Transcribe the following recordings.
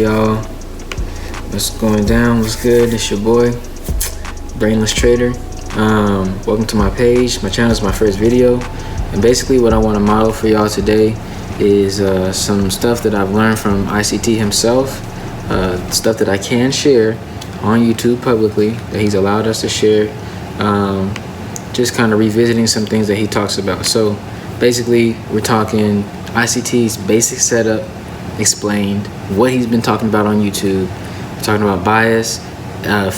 y'all? What's going down? What's good? It's your boy, Brainless Trader. Welcome to my page. My channel is my first video, and basically what I want to model for y'all today is some stuff that I've learned from ICT himself, stuff that I can share on YouTube publicly that he's allowed us to share, just kind of revisiting some things that he talks about. So basically we're talking ICT's basic setup explained, what he's been talking about on YouTube. We're talking about bias,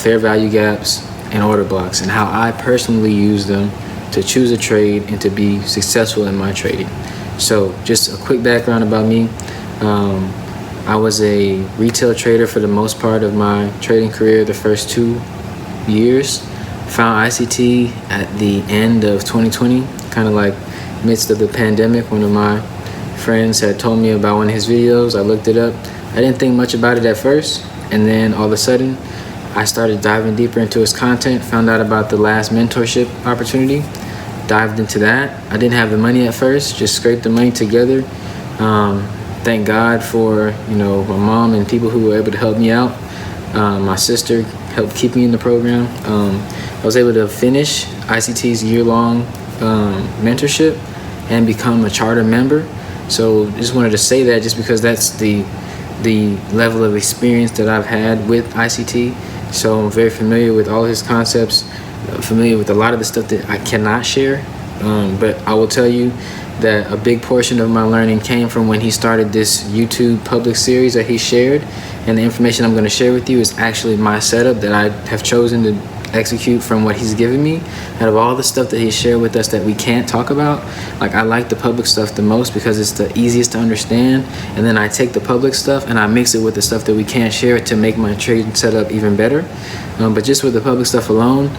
fair value gaps, and order blocks, and how I personally use them to choose a trade and to be successful in my trading. So just a quick background about me. I was a retail trader for the most part of my trading career, the first 2 years. Found ICT at the end of 2020, kind of like midst of the pandemic. One of my friends had told me about one of his videos. I looked it up. I didn't think much about it at first, and then all of a sudden I started diving deeper into his content, found out about the last mentorship opportunity, dived into that. I didn't have the money at first, just scraped the money together. Thank God for my mom and people who were able to help me out. My sister helped keep me in the program. I was able to finish ICT's year-long mentorship and become a charter member. So just wanted to say that, just because that's the level of experience that I've had with ICT. So I'm very familiar with all his concepts, familiar with a lot of the stuff that I cannot share. But I will tell you that a big portion of my learning came from when he started this YouTube public series that he shared. And the information I'm going to share with you is actually my setup that I have chosen to execute from what he's given me. Out of all the stuff that he shared with us that we can't talk about, like, I like the public stuff the most because it's the easiest to understand, and then I take the public stuff and I mix it with the stuff that we can't share to make my trading setup even better. But just with the public stuff alone,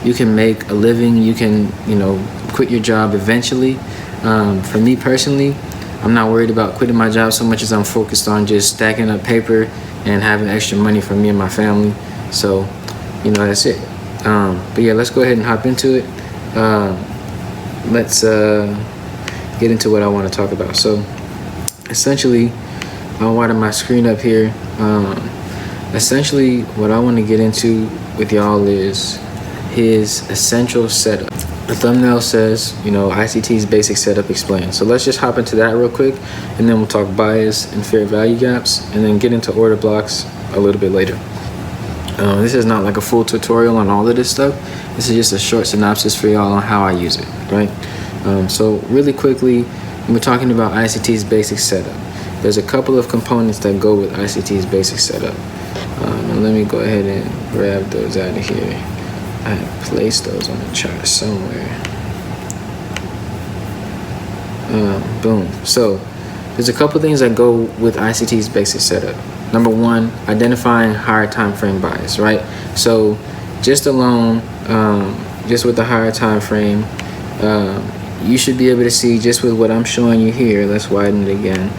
you can make a living. You can quit your job eventually. For me personally, I'm not worried about quitting my job so much as I'm focused on just stacking up paper and having extra money for me and my family. So that's it. But yeah, let's go ahead and hop into it. Let's get into what I want to talk about. So essentially, I'll widen my screen up here. Essentially, what I want to get into with y'all is his essential setup. The thumbnail says, ICT's basic setup explained. So let's just hop into that real quick, and then we'll talk bias and fair value gaps, and then get into order blocks a little bit later. This is not like a full tutorial on all of this stuff. This is just a short synopsis for y'all on how I use it, right? So really quickly, when we're talking about ICT's basic setup, there's a couple of components that go with ICT's basic setup. And let me go ahead and grab those out of here. I have placed those on the chart somewhere. Boom. So there's a couple things that go with ICT's basic setup. Number one, identifying higher time frame bias, right? So just alone, just with the higher time frame, you should be able to see, just with what I'm showing you here. Let's widen it again.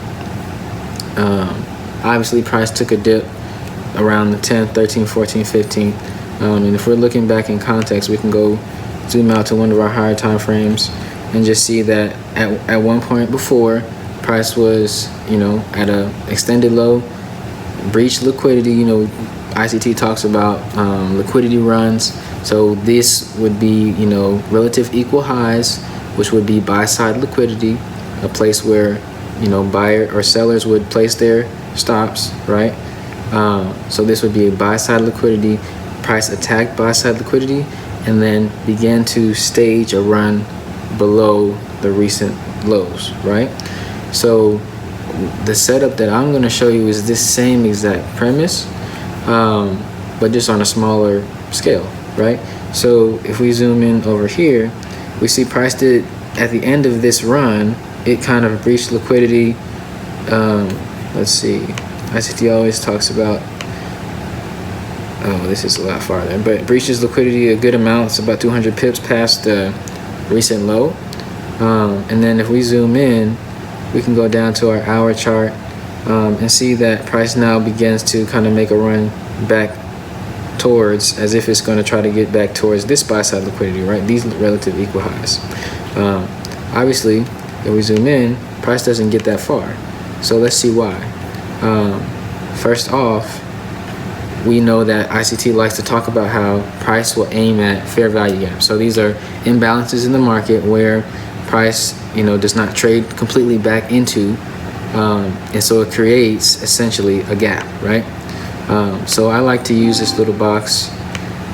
Obviously price took a dip around the 10th, 13th, 14th, 15th. And if we're looking back in context, we can go zoom out to one of our higher time frames and just see that at one point before, price was at a extended low, breached liquidity. ICT talks about liquidity runs. So this would be relative equal highs, which would be buy side liquidity, a place where buyer or sellers would place their stops, right? So this would be a buy side liquidity. Price attacked buy side liquidity and then began to stage a run below the recent lows, right? So the setup that I'm going to show you is this same exact premise, but just on a smaller scale, right? So if we zoom in over here, we see price did, at the end of this run, it kind of breached liquidity. Let's see, ICT always talks about, oh, this is a lot farther, but it breaches liquidity a good amount. It's about 200 pips past the recent low. And then if we zoom in, we can go down to our hour chart and see that price now begins to kind of make a run back towards, as if it's going to try to get back towards this buy side liquidity, right? These relative equal highs. Obviously, if we zoom in, price doesn't get that far. So let's see why. first off, we know that ICT likes to talk about how price will aim at fair value gaps. So these are imbalances in the market where price, does not trade completely back into, and so it creates essentially a gap, right? So I like to use this little box,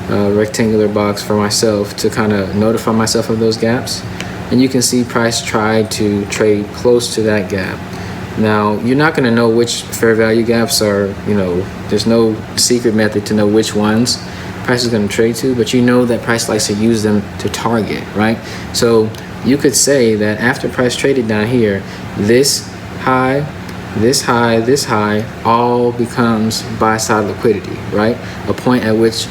rectangular box for myself to kind of notify myself of those gaps. And you can see price tried to trade close to that gap. Now, you're not going to know which fair value gaps are, there's no secret method to know which ones price is going to trade to, but you know that price likes to use them to target, right? So you could say that after price traded down here, this high, this high, this high, all becomes buy side liquidity, right? A point at which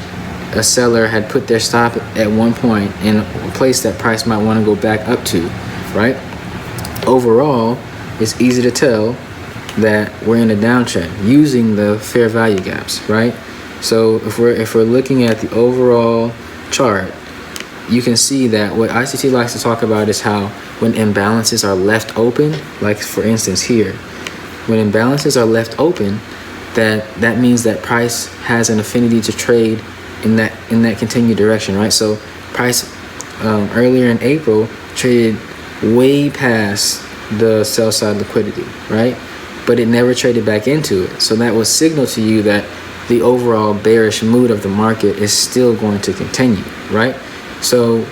a seller had put their stop at one point in a place that price might want to go back up to, right? Overall, it's easy to tell that we're in a downtrend using the fair value gaps, right? So if we're looking at the overall chart, you can see that what ICT likes to talk about is how when imbalances are left open, like for instance here, when imbalances are left open, that means that price has an affinity to trade in that continued direction, right? So price earlier in April traded way past the sell side liquidity, right? But it never traded back into it. So that will signal to you that the overall bearish mood of the market is still going to continue, right? So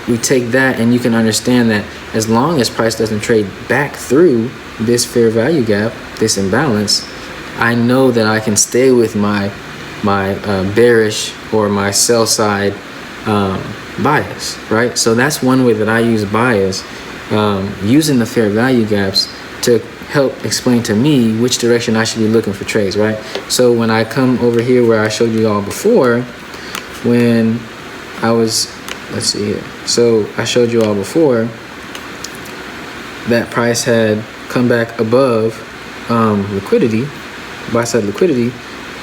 we take that, and you can understand that as long as price doesn't trade back through this fair value gap, this imbalance, I know that I can stay with my bearish or my sell side bias, right? So that's one way that I use bias, using the fair value gaps to help explain to me which direction I should be looking for trades, right? So when I come over here where I showed you all before, when I was, let's see here. So I showed you all before that price had come back above liquidity, buy side liquidity.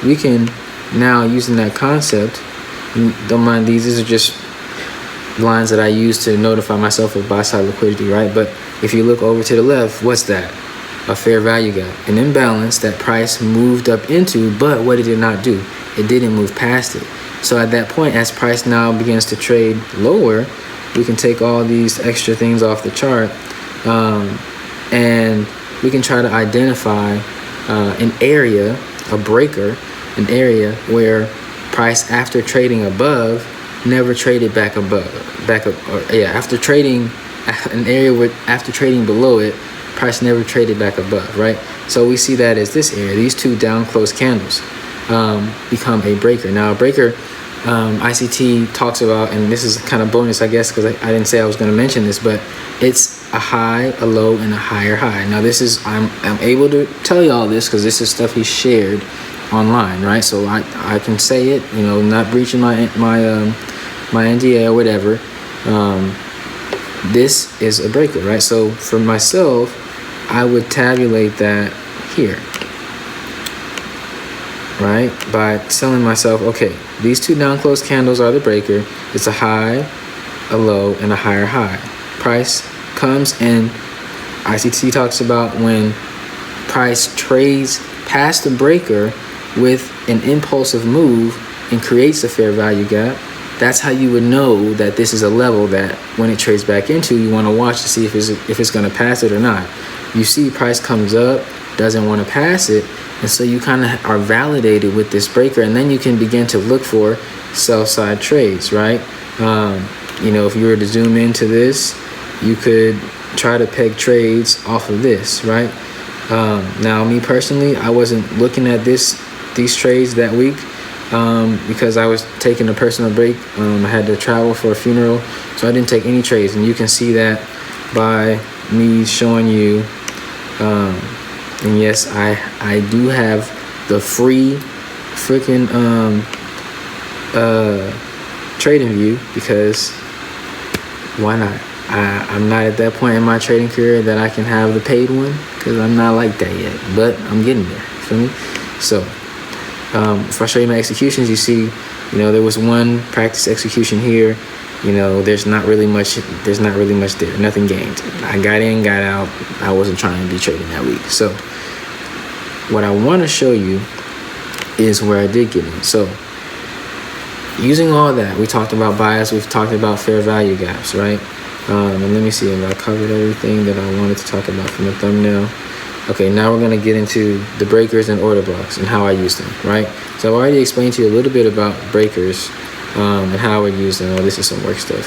We can now, using that concept, don't mind these are just lines that I use to notify myself of buy side liquidity, right? But if you look over to the left, what's that? A fair value gap, an imbalance that price moved up into, but what it did not do, it didn't move past it. So at that point, as price now begins to trade lower, we can take all these extra things off the chart, and we can try to identify an area, a breaker, an area where price after trading above never traded back up, after trading an area where after trading below it, price never traded back above, right? So we see that as this area, these two down close candles become a breaker. Now a breaker, ICT talks about, and this is kind of bonus, I guess, because I didn't say I was going to mention this, but it's a high, a low, and a higher high. Now this is, I'm able to tell you all this because this is stuff he shared online, right? So I can say it, not breaching my NDA or whatever. This is a breaker, right? So for myself, I would tabulate that here, right? By telling myself, okay, these two down close candles are the breaker. It's a high, a low, and a higher high. Price comes and ICT talks about when price trades past the breaker with an impulsive move and creates a fair value gap. That's how you would know that this is a level that when it trades back into, you want to watch to see if it's going to pass it or not. You see price comes up, doesn't want to pass it, and so you kind of are validated with this breaker, and then you can begin to look for sell side trades, right? If you were to zoom into this, you could try to peg trades off of this, right? Now me personally, I wasn't looking at these trades that week because I was taking a personal break. I had to travel for a funeral, so I didn't take any trades, and you can see that by me showing you. And yes, I do have the free freaking trading view, because why not? I'm not at that point in my trading career that I can have the paid one, because I'm not like that yet, but I'm getting there. You feel me? So if I show you my executions, you see, there was one practice execution here. There's not really much there, nothing gained. I got in, got out. I wasn't trying to be trading that week. So what I want to show you is where I did get in. So using all that, we talked about bias, we've talked about fair value gaps, right? And let me see if I covered everything that I wanted to talk about from the thumbnail. Okay, now we're going to get into the breakers and order blocks and how I use them, right? So I've already explained to you a little bit about breakers and how I use them. Oh, this is some work stuff.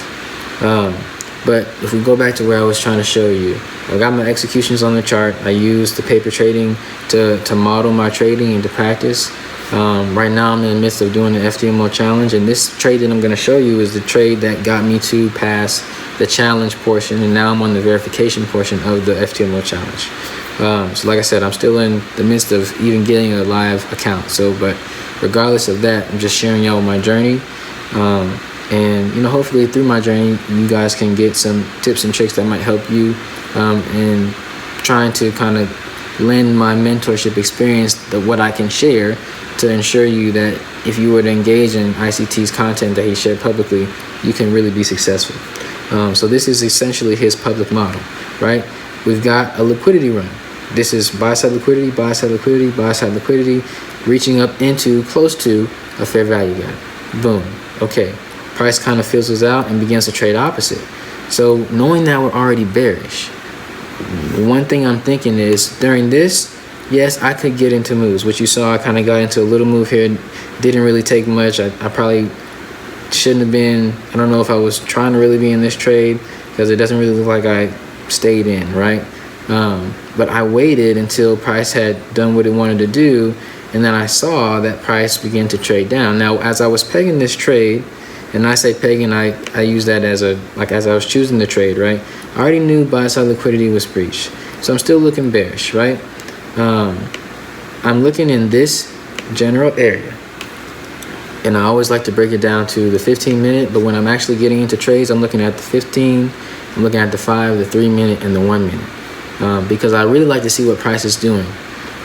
But if we go back to where I was trying to show you, I got my executions on the chart. I used the paper trading to model my trading and to practice. Right now I'm in the midst of doing the FTMO challenge, and this trade that I'm going to show you is the trade that got me to pass the challenge portion, and now I'm on the verification portion of the FTMO challenge. So like I said, I'm still in the midst of even getting a live account. So, but regardless of that, I'm just sharing y'all my journey. And, you know, hopefully through my journey, you guys can get some tips and tricks that might help you in trying to kind of lend my mentorship experience, what I can share, to ensure you that if you were to engage in ICT's content that he shared publicly, you can really be successful. So this is essentially his public model, right? We've got a liquidity run. This is buy side liquidity, buy side liquidity, buy side liquidity, reaching up into close to a fair value gap. Boom. Okay. Price kind of fizzles out and begins to trade opposite. So knowing that we're already bearish, one thing I'm thinking is during this, yes, I could get into moves, which you saw I kind of got into a little move here. Didn't really take much. I probably shouldn't have been. I don't know if I was trying to really be in this trade because it doesn't really look like I stayed in, right? But I waited until price had done what it wanted to do, and then I saw that price begin to trade down. Now, as I was pegging this trade, and I say pegging, I use that as as I was choosing the trade, right? I already knew buy side liquidity was breached, so I'm still looking bearish, right? I'm looking in this general area, and I always like to break it down to the 15-minute, but when I'm actually getting into trades, I'm looking at the 15, I'm looking at the 5, the 3-minute, and the 1-minute, because I really like to see what price is doing.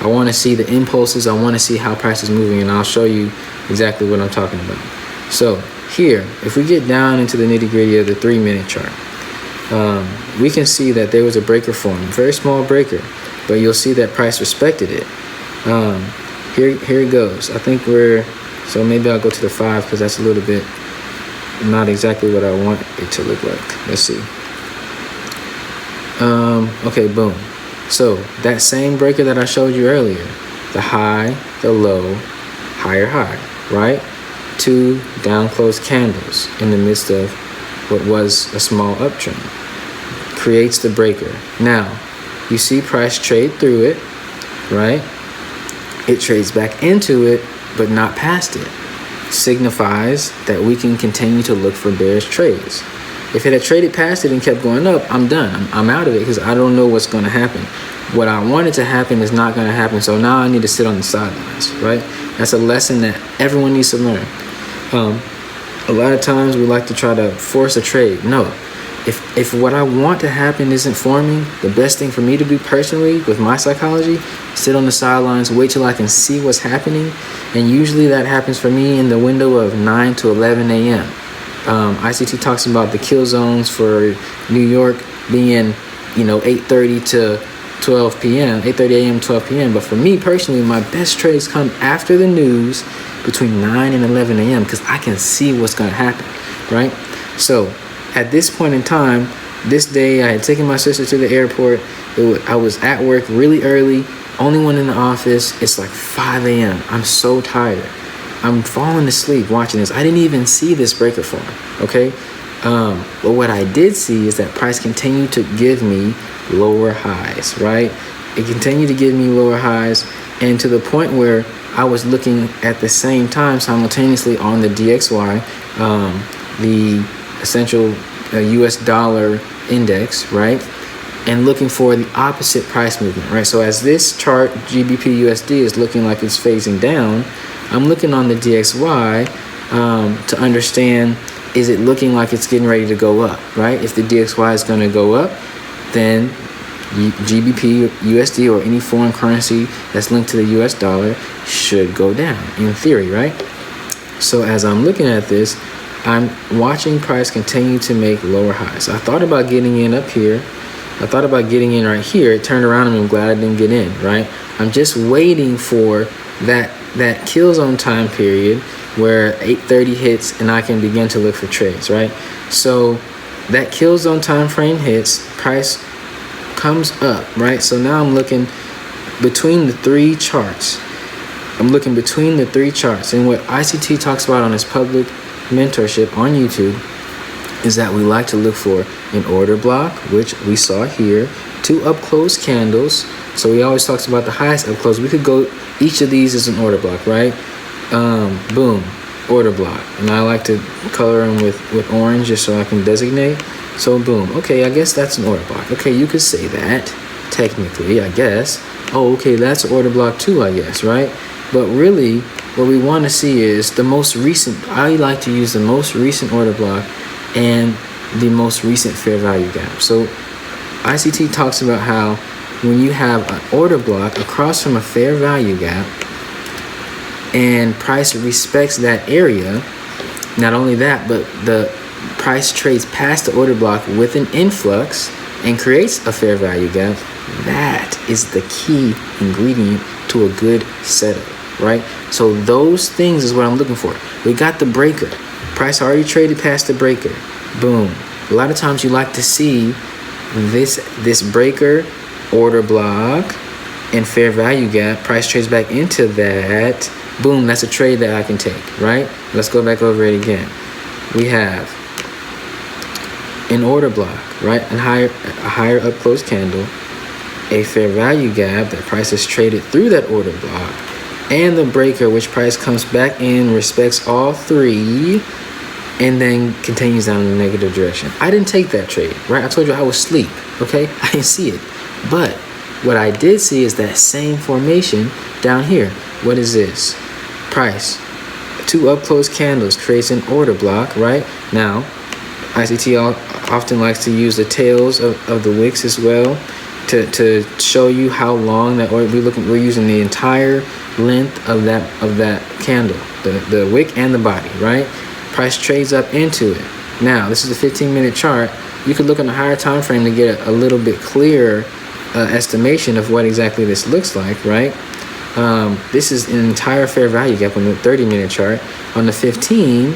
I want to see the impulses, I want to see how price is moving, and I'll show you exactly what I'm talking about. So here, if we get down into the nitty-gritty of the 3-minute chart, we can see that there was a breaker formed, very small breaker, but you'll see that price respected it. Here it goes. I think so maybe I'll go to the 5 because that's a little bit not exactly what I want it to look like. Let's see. Okay, boom. So that same breaker that I showed you earlier, the high, the low, higher high, right? 2 down closed candles in the midst of what was a small uptrend creates the breaker. Now you see price trade through it, right? It trades back into it but not past it. Signifies that we can continue to look for bearish trades. If it had traded past it and kept going up, I'm done. I'm out of it because I don't know what's going to happen. What I wanted to happen is not going to happen, so now I need to sit on the sidelines, right? That's a lesson that everyone needs to learn. A lot of times we like to try to force a trade. No, if what I want to happen isn't forming, the best thing for me to do personally with my psychology, sit on the sidelines, wait till I can see what's happening. And usually that happens for me in the window of 9 to 11 a.m. ICT talks about the kill zones for New York being, 8:30 to 12 p.m., 8:30 a.m. 12 p.m. But for me personally, my best trades come after the news between 9 and 11 a.m. because I can see what's going to happen, right? So at this point in time, this day, I had taken my sister to the airport. I was at work really early, only one in the office. It's like 5 a.m. I'm so tired. I'm falling asleep watching this. I didn't even see this breaker form, okay? But what I did see is that price continued to give me lower highs, right? It continued to give me lower highs, and to the point where I was looking at the same time simultaneously on the DXY, the essential US dollar index, right? And looking for the opposite price movement, right? So as this chart, GBP USD, is looking like it's phasing down, I'm looking on the DXY to understand, is it looking like it's getting ready to go up, right? If the DXY is going to go up, then GBP USD or any foreign currency that's linked to the US dollar should go down, in theory, right? So as I'm looking at this, I'm watching price continue to make lower highs. I thought about getting in up here. I thought about getting in right here. It turned around and I'm glad I didn't get in, right? I'm just waiting for that that kill zone time period where 8:30 hits and I can begin to look for trades, right? So that kill zone time frame hits, price comes up, right? So now I'm looking between the three charts. And what ICT talks about on his public mentorship on YouTube is that we like to look for an order block, which we saw here, 2 up close candles. So he always talks about the highest up close. We could go, each of these is an order block, right? Boom, order block. And I like to color them with orange just so I can designate. So boom, okay, I guess that's an order block. Okay, you could say that, technically, I guess. Oh, okay, that's order block too, I guess, right? But really, what we want to see is the most recent. I like to use the most recent order block and the most recent fair value gap. So ICT talks about how when you have an order block across from a fair value gap and price respects that area, not only that, but the price trades past the order block with an influx and creates a fair value gap, that is the key ingredient to a good setup, right? So those things is what I'm looking for. We got the breaker. Price already traded past the breaker. Boom. A lot of times you like to see this breaker, order block, and fair value gap. Price trades back into that. Boom, that's a trade that I can take, right? Let's go back over it again. We have an order block, right? A higher up close candle, a fair value gap that price is traded through that order block, and the breaker, which price comes back in, respects all three, and then continues down in the negative direction. I didn't take that trade, right? I told you I was asleep, okay? I didn't see it. But what I did see is that same formation down here. What is this? Price. 2 up close candles creates an order block, right? Now, ICT often likes to use the tails of the wicks as well to show you how long that order. We're using the entire length of that candle, the wick and the body, right? Price trades up into it. Now, this is a 15-minute chart. You could look on the higher time frame to get a little bit clearer estimation of what exactly this looks like, right? This is an entire fair value gap on the 30-minute chart. On the 15,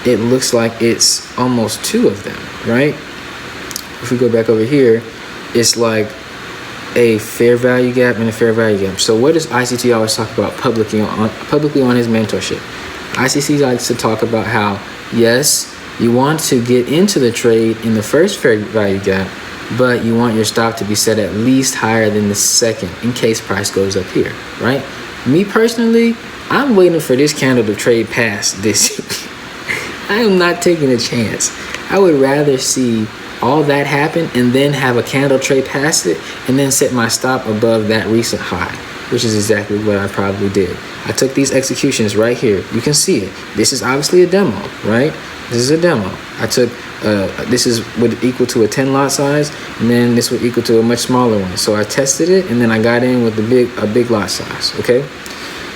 it looks like it's almost 2 of them, right? If we go back over here, it's like a fair value gap and a fair value gap. So what does ICT always talk about publicly on his mentorship? ICT likes to talk about how, yes, you want to get into the trade in the first fair value gap, but you want your stop to be set at least higher than the second in case price goes up here, right? Me personally, I'm waiting for this candle to trade past this. I am not taking a chance. I would rather see all that happen and then have a candle trade past it and then set my stop above that recent high, which is exactly what I probably did. I took these executions right here. You can see it. This is obviously a demo, right? This is a demo. I took, this would equal to a 10 lot size, and then this would equal to a much smaller one. So I tested it, and then I got in with a big lot size, okay?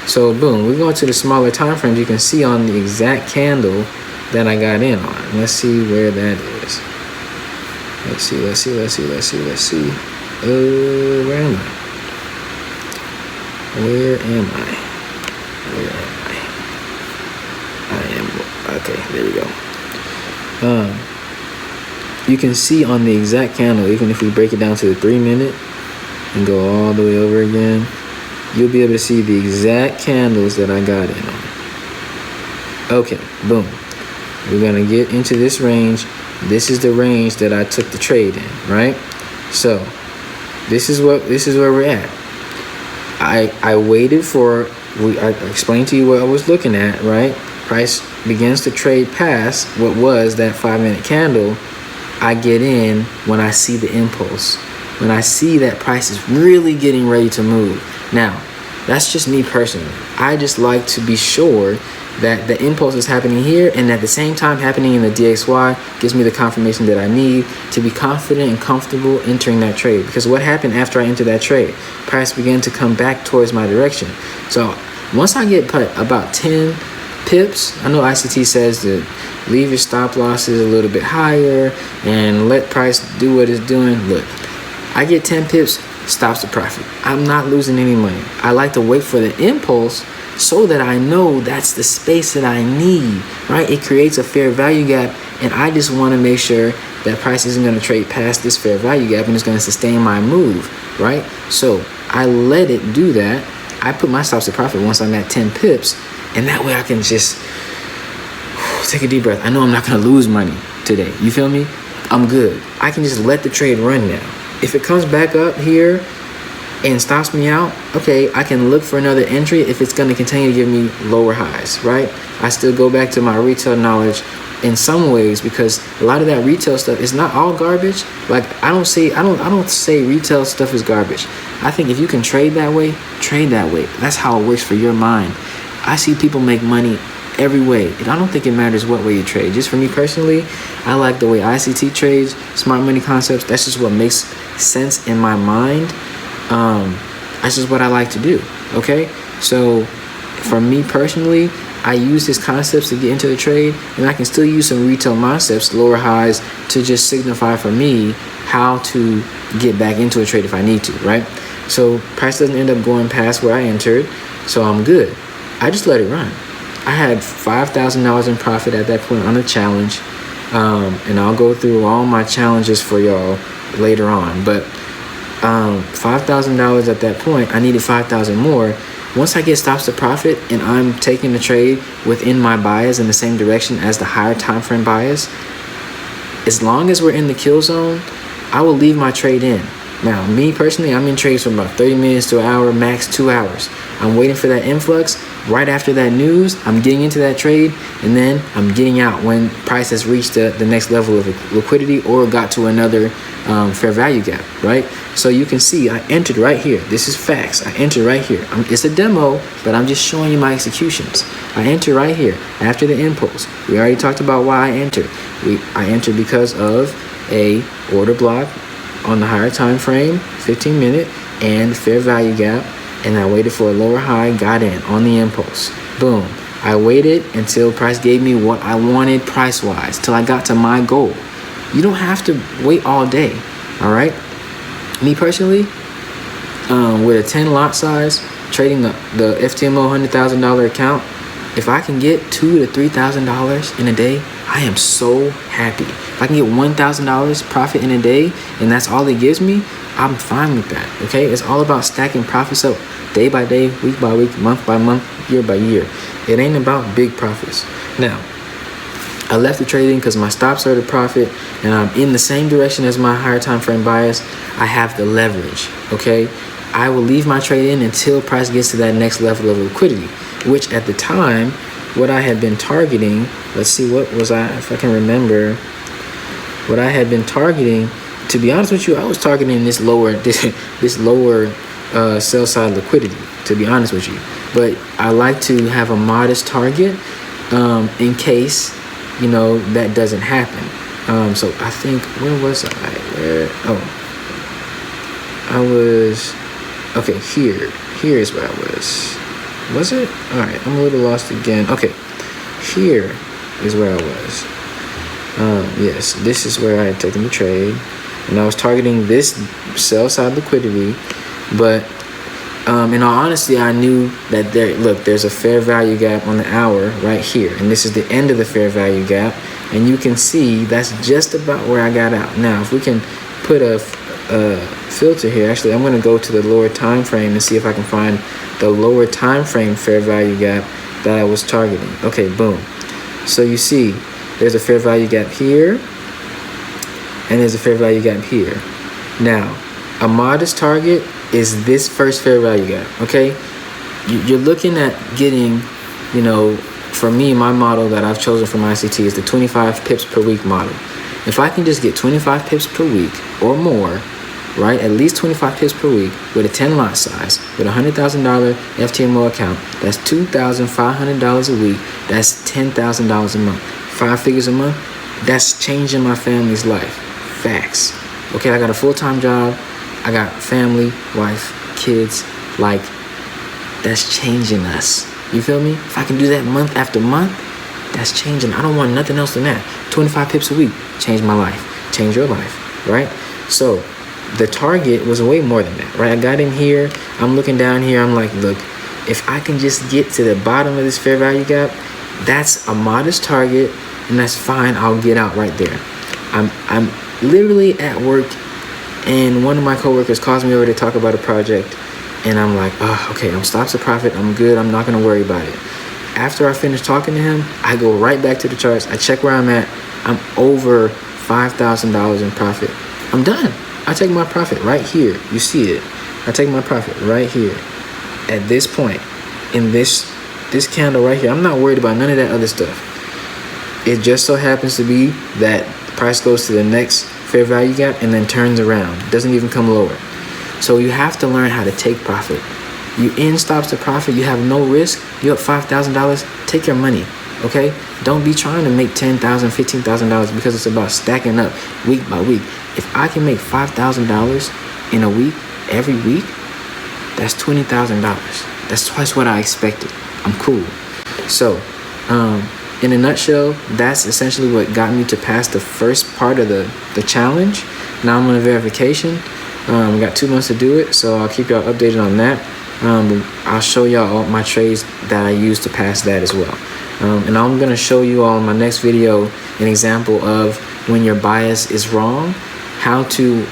So boom, we're going to the smaller time frames. You can see on the exact candle that I got in on. Let's see where that is. Let's see. Where am I? Okay, there we go. You can see on the exact candle, even if we break it down to the 3-minute and go all the way over again, you'll be able to see the exact candles that I got in on. Okay, boom. We're gonna get into this range. This is the range that I took the trade in, right? So this is where we're at. I waited for, I explained to you what I was looking at, right? Price begins to trade past what was that 5-minute candle. I get in when I see the impulse. When I see that price is really getting ready to move. Now, that's just me personally. I just like to be sure that the impulse is happening here and at the same time happening in the DXY gives me the confirmation that I need to be confident and comfortable entering that trade. Because what happened after I entered that trade? Price began to come back towards my direction. So once I get put about 10 pips, I know ICT says that leave your stop losses a little bit higher and let price do what it's doing. Look, I get 10 pips, stops the profit. I'm not losing any money. I like to wait for the impulse so that I know that's the space that I need, right? It creates a fair value gap, and I just want to make sure that price isn't going to trade past this fair value gap and it's going to sustain my move, right? So I let it do that. I put my stops to profit once I'm at 10 pips, and that way I can just take a deep breath. I know I'm not going to lose money today. You feel me? I'm good. I can just let the trade run now. If it comes back up here and stops me out, okay, I can look for another entry if it's going to continue to give me lower highs, right? I still go back to my retail knowledge in some ways, because a lot of that retail stuff is not all garbage. Like I don't say retail stuff is garbage. I think if you can trade that way, trade that way. That's how it works for your mind. I see people make money every way, and I don't think it matters what way you trade. Just for me personally, I like the way ICT trades, smart money concepts. That's just what makes sense in my mind. That's just what I like to do. Okay, so for me personally, I use his concepts to get into the trade, and I can still use some retail concepts, lower highs, to just signify for me how to get back into a trade if I need to, right? So price doesn't end up going past where I entered, so I'm good. I just let it run. I had $5,000 in profit at that point on the challenge, and I'll go through all my challenges for y'all later on, but $5,000 at that point, I needed 5,000 more. Once I get stops to profit and I'm taking the trade within my bias in the same direction as the higher time frame bias, as long as we're in the kill zone, I will leave my trade in. Now, me personally, I'm in trades from about 30 minutes to an hour, max 2 hours. I'm waiting for that influx. Right after that news, I'm getting into that trade, and then I'm getting out when price has reached the next level of liquidity or got to another fair value gap, right? So you can see I entered right here. This is facts. I entered right here. It's a demo, but I'm just showing you my executions. I entered right here after the impulse. We already talked about why I entered. I entered because of a order block on the higher time frame, 15 minute, and fair value gap, and I waited for a lower high, got in on the impulse. Boom. I waited until price gave me what I wanted price wise, till I got to my goal. You don't have to wait all day. All right. Me personally, with a 10 lot size, trading the FTMO $100,000 account, if I can get $2,000 to $3,000 in a day, I am so happy. If I can get $1,000 profit in a day, and that's all it gives me, I'm fine with that. Okay, it's all about stacking profits up day by day, week by week, month by month, year by year. It ain't about big profits. Now, I left the trading because my stops are to profit, and I'm in the same direction as my higher time frame bias. I have the leverage. Okay, I will leave my trade in until price gets to that next level of liquidity, which at the time, what I had been targeting, let's see, what was I, if I can remember, what I had been targeting, to be honest with you, I was targeting this lower sell side liquidity, to be honest with you. But I like to have a modest target in case, you know, that doesn't happen. So I think, where was I? I was, okay, here is where I was. Was it? All right, I'm a little lost again. Okay, here is where I was. Yes, this is where I had taken the trade, and I was targeting this sell side liquidity. But in all honesty, I knew that there's a fair value gap on the hour right here, and this is the end of the fair value gap, and you can see that's just about where I got out. Now, if we can put a filter here, actually, I'm going to go to the lower time frame and see if I can find the lower time frame fair value gap that I was targeting. Okay, boom. So you see, there's a fair value gap here, and there's a fair value gap here. Now, a modest target is this first fair value gap, okay? You're looking at getting, you know, for me, my model that I've chosen for my ICT is the 25 pips per week model. If I can just get 25 pips per week or more, right, at least 25 pips per week with a 10 lot size, with a $100,000 FTMO account, that's $2,500 a week, that's $10,000 a month. 5 figures a month, that's changing my family's life. Facts. Okay, I got a full-time job, I got family, wife, kids, like, that's changing us. You feel me? If I can do that month after month, that's changing. I don't want nothing else than that. 25 pips a week, change my life, change your life, right? So the target was way more than that, right? I got in here, I'm looking down here, I'm like, look, if I can just get to the bottom of this fair value gap, that's a modest target, and that's fine. I'll get out right there. I'm literally at work, and one of my coworkers calls me over to talk about a project, and I'm like, oh, okay, I'm stops the profit. I'm good. I'm not gonna worry about it. After I finish talking to him, I go right back to the charts. I check where I'm at. I'm over $5,000 in profit. I'm done. I take my profit right here. You see it. I take my profit right here. At this point, in this candle right here, I'm not worried about none of that other stuff. It just so happens to be that the price goes to the next fair value gap and then turns around. It doesn't even come lower. So you have to learn how to take profit. You in stops to profit. You have no risk. You up $5,000. Take your money. Okay? Don't be trying to make $10,000, $15,000 because it's about stacking up week by week. If I can make $5,000 in a week, every week, that's $20,000. That's twice what I expected. I'm cool. So, in a nutshell, that's essentially what got me to pass the first part of the challenge. Now I'm on a verification. We got 2 months to do it, so I'll keep y'all updated on that. I'll show y'all all my trades that I use to pass that as well. And I'm going to show you all in my next video an example of when your bias is wrong, how to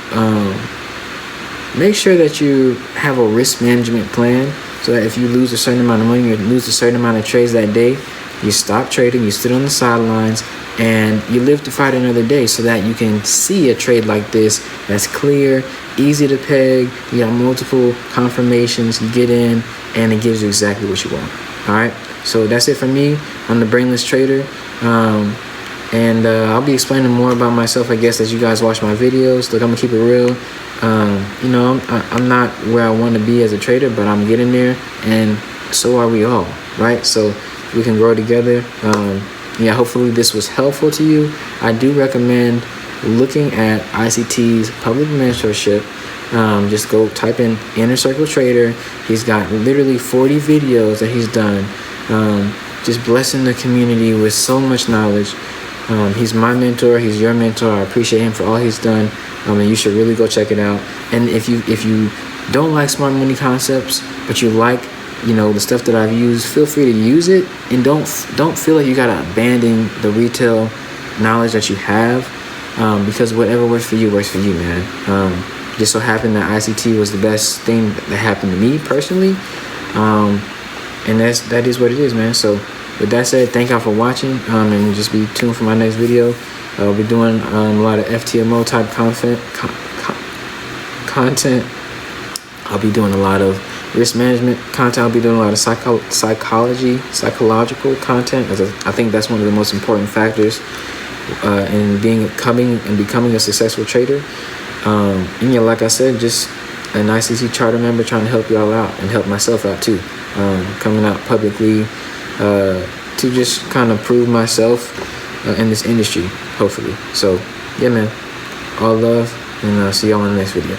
make sure that you have a risk management plan so that if you lose a certain amount of money, you lose a certain amount of trades that day, you stop trading, you sit on the sidelines, and you live to fight another day so that you can see a trade like this that's clear, easy to peg, you got multiple confirmations, you get in, and it gives you exactly what you want. All right, so that's it for me. I'm the Brainless Trader, and I'll be explaining more about myself, I guess, as you guys watch my videos. Look, I'm gonna keep it real. You know, I'm not where I want to be as a trader, but I'm getting there, and so are we all, right? So we can grow together. Yeah, hopefully this was helpful to you. I do recommend looking at ICT's public mentorship. Just go type in Inner Circle Trader. He's got literally 40 videos that he's done, just blessing the community with so much knowledge. He's my mentor. He's your mentor. I appreciate him for all he's done. And you should really go check it out. And if you don't like smart money concepts, but you like, you know, the stuff that I've used, feel free to use it, and don't feel like you gotta abandon the retail knowledge that you have, because whatever works for you, man. Just so happened that ICT was the best thing that happened to me personally, and that is what it is, man. So with that said, thank y'all for watching, and just be tuned for my next video. I'll be doing a lot of FTMO type content. I'll be doing a lot of risk management content. I'll be doing a lot of psychological content, as I think that's one of the most important factors in becoming a successful trader. And yeah, like I said, just an ICT charter member trying to help y'all out and help myself out too. Coming out publicly to just kind of prove myself in this industry, hopefully. So yeah, man, all love, and I'll see y'all in the next video.